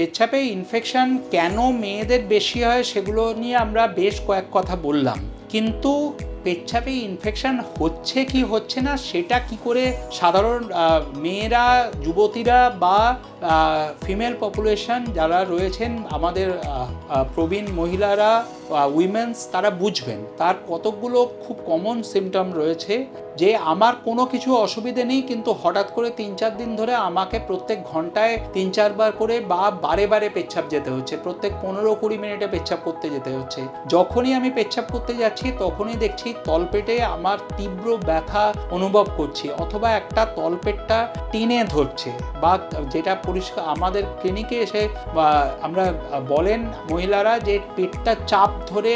পেচ্ছাপে infection কেন মেয়েদের বেশি হয় সেগুলো নিয়ে আমরা বেশ কয়েক কথা বললাম, কিন্তু পেচ্ছাপে ইনফেকশন হচ্ছে কি হচ্ছে না সেটা কি করে সাধারণ মেয়েরা, যুবতীরা বা ফিমেল পপুলেশন যারা রয়েছেন আমাদের প্রবীণ মহিলারা, উইমেন্স, তারা বুঝবেন। তার কতকগুলো খুব কমন সিমটম রয়েছে যে আমার কোনো কিছু অসুবিধে নেই, কিন্তু হঠাৎ করে 3-4 দিন ধরে আমাকে প্রত্যেক ঘন্টায় 3-4 বার করে বা বারে বারে পেচ্ছাপ যেতে হচ্ছে, প্রত্যেক 15-20 মিনিটে পেচ্ছাপ করতে যেতে হচ্ছে। যখনই আমি পেচ্ছাপ করতে যাচ্ছি তখনই দেখছি তলপেটে আমার তীব্র ব্যথা অনুভব করছি, অথবা একটা তলপেটটা টিনে ধরছে, বা যেটা পরিষ্কার আমাদের ক্লিনিকে এসে আমরা বলেন মহিলারা যে পেটটা চাপ ধরে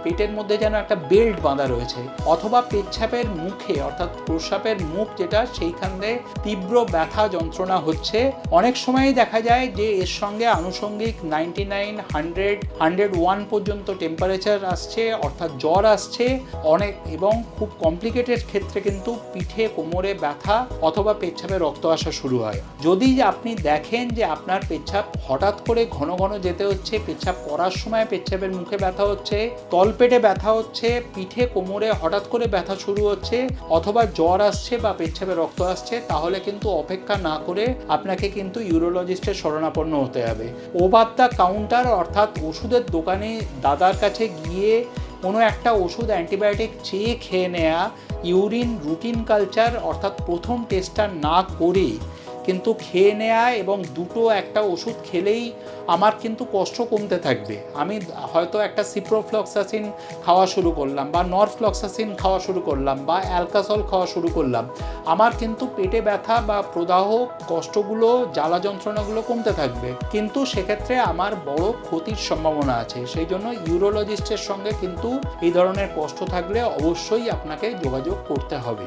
পেটের মধ্যে যেন একটা বেল্ট বাঁধা রয়েছে, অথবা পেচ্ছাপের মুখে অর্থাৎ প্রস্রাবের মুখ যেটা সেইখানে তীব্র ব্যথা যন্ত্রণা হচ্ছে। অনেক সময়ই দেখা যায় যে এর সঙ্গে আনুষঙ্গিক 99, 100, 101 পর্যন্ত টেম্পারেচার আসছে, অর্থাৎ জ্বর আসছে অনেক, এবং খুব কমপ্লিকেটেড ক্ষেত্রে কিন্তু পিঠে কোমরে ব্যথা অথবা পেচ্ছাপে রক্ত আসা শুরু হয়। যদি আপনি দেখেন যে আপনার পেচ্ছাপ হঠাৎ করে ঘন ঘন যেতে হচ্ছে, পেচ্ছাপ করার সময় পেচ্ছাপের মুখে ব্যথা হচ্ছে, তলপেটে ব্যথা হচ্ছে, পিঠে কোমরে হঠাৎ করে ব্যথা শুরু হচ্ছে, অথবা জ্বর আসছে বা পেচ্ছাপে রক্ত আসছে, তাহলে কিন্তু অপেক্ষা না করে আপনাকে কিন্তু ইউরোলজিস্টের শরণাপন্ন হতে হবে। ওভার দ্য কাউন্টার অর্থাৎ ওষুধের দোকানে দাদার কাছে গিয়ে কোনো একটা ওষুধ অ্যান্টিবায়োটিক চেয়ে খেয়ে নেওয়া, ইউরিন রুটিন কালচার অর্থাৎ প্রথম টেস্টটা না করে কিন্তু খেয়ে নেওয়া, এবং একটা ওষুধ খেলেই আমার কিন্তু কষ্ট কমতে থাকবে, আমি হয়তো একটা সিপ্রোফ্লক্সাসিন খাওয়া শুরু করলাম বা নরফ্লক্সাসিন খাওয়া শুরু করলাম বা অ্যালকাসল খাওয়া শুরু করলাম, আমার কিন্তু পেটে ব্যথা বা প্রদাহ কষ্টগুলো, জ্বালা যন্ত্রণাগুলো কমতে থাকবে, কিন্তু সেক্ষেত্রে আমার বড় ক্ষতির সম্ভাবনা আছে। সেই জন্য ইউরোলজিস্টের সঙ্গে কিন্তু এই ধরনের কষ্ট থাকলে অবশ্যই আপনাকে যোগাযোগ করতে হবে।